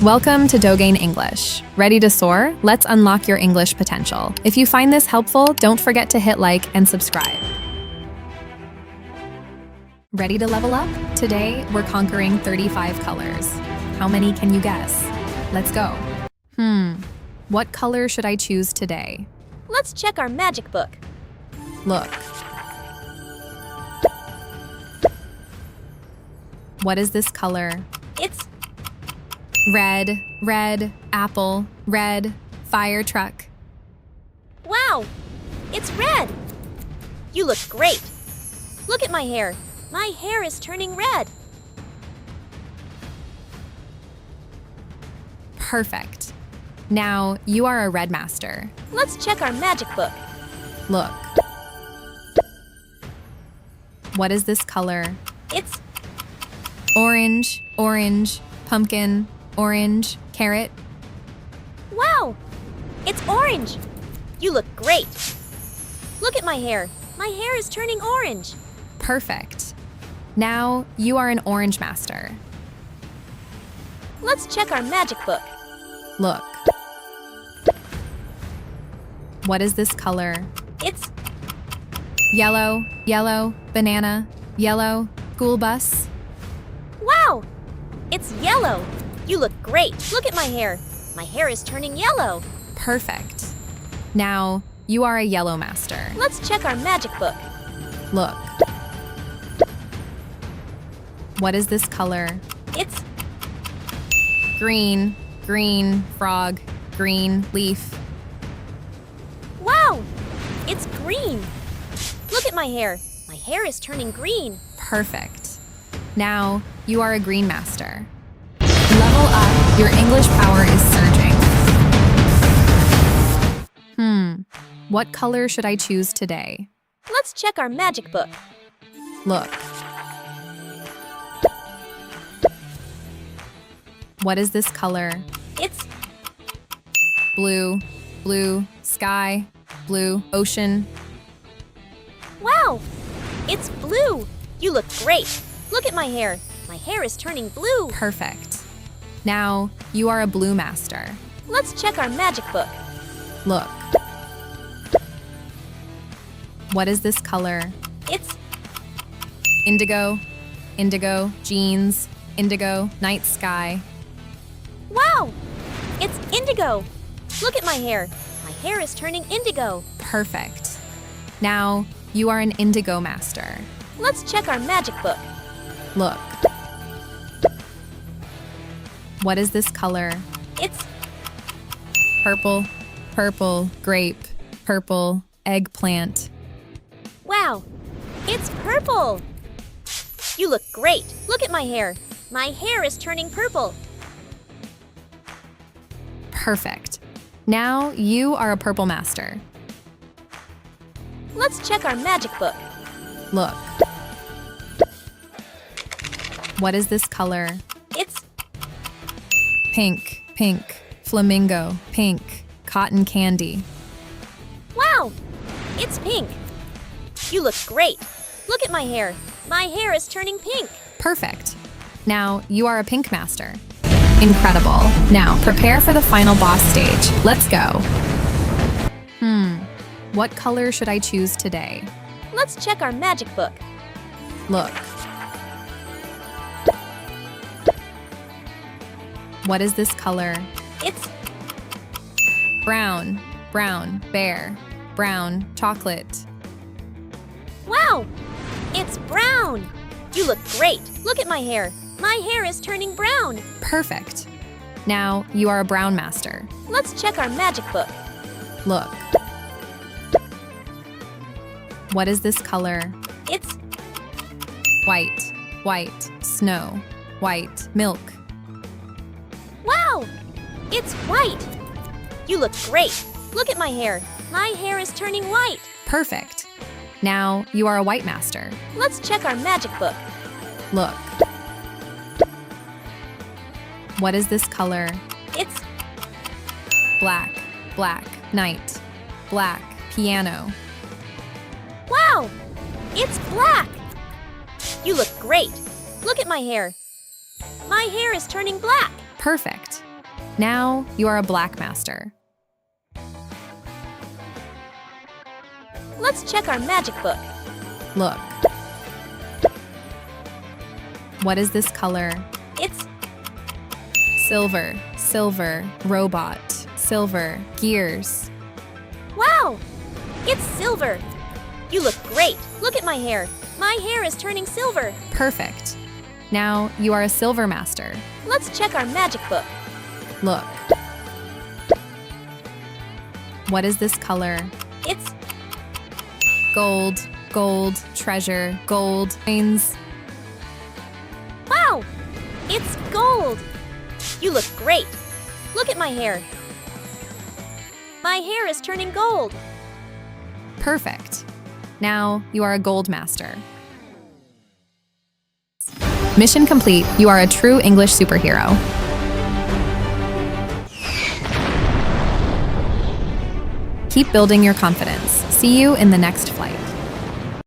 Welcome to DOGANE English. Ready to soar? Let's unlock your English potential. If you find this helpful, don't forget to hit like and subscribe. Ready to level up? Today, we're conquering 35 colors. How many can you guess? Let's go. What color should I choose today? Let's check our magic book. Look. What is this color? It's Red, apple, red, fire truck. wow! It's red! You look great! Look at my hair. My hair is turning red. Perfect. Now, you are a red master. Let's check our magic book. Look. What is this color? It's Orange, pumpkin, orange, carrot. wow! It's orange! You look great! Look at my hair. My hair is turning orange. Perfect. Now, you are an orange master. Let's check our magic book. Look. What is this color? It's Yellow, banana, yellow, school bus. wow! It's yellow! You look great! Look at my hair. My hair is turning yellow. Perfect. Now, you are a yellow master. Let's check our magic book. Look. What is this color? It's Green, frog, green, leaf. wow! It's green! Look at my hair. My hair is turning green. Perfect. Now, you are a green master. Level up, your English power is surging. What color should I choose today? Let's check our magic book. Look. What is this color? It's Blue, sky, blue, ocean. wow! It's blue! You look great! Look at my hair. My hair is turning blue. Perfect. Now, you are a blue master. Let's check our magic book. Look. What is this color? It's Indigo, jeans, indigo, night sky. wow! It's indigo! Look at my hair. My hair is turning indigo. Perfect. Now, you are an indigo master. Let's check our magic book. Look. What is this color? It's Purple, grape, purple, eggplant. wow! It's purple! You look great! Look at my hair. My hair is turning purple. Perfect. Now, you are a purple master. Let's check our magic book. Look. What is this color? It's Pink, flamingo, pink, cotton candy. wow! It's pink! You look great! Look at my hair. My hair is turning pink. Perfect. Now, you are a pink master. Incredible. Now, prepare for the final boss stage. Let's go. What color should I choose today? Let's check our magic book. Look. What is this color? It's Brown, bear, brown, chocolate. wow! It's brown! You look great! Look at my hair. My hair is turning brown. Perfect. Now, you are a brown master. Let's check our magic book. Look. What is this color? It's White, snow, white, milk. wow! It's white! You look great! Look at my hair. My hair is turning white. Perfect. Now, you are a white master. Let's check our magic book. Look. What is this color? It's Black, night, black, piano. wow! It's black! You look great! Look at my hair. My hair is turning black. Perfect. Now you are a black master. Let's check our magic book. Look. What is this color? It's Silver, silver, robot, silver, gears. wow! It's silver. You look great. Look at my hair. My hair is turning silver. Perfect. Now you are a silver master. Let's check our magic book. Look. What is this color? It's Gold, gold, treasure, gold, coins. wow! It's gold. You look great. Look at my hair. My hair is turning gold. Perfect. Now you are a gold master. Mission complete. You are a true English superhero. Keep building your confidence. See you in the next flight.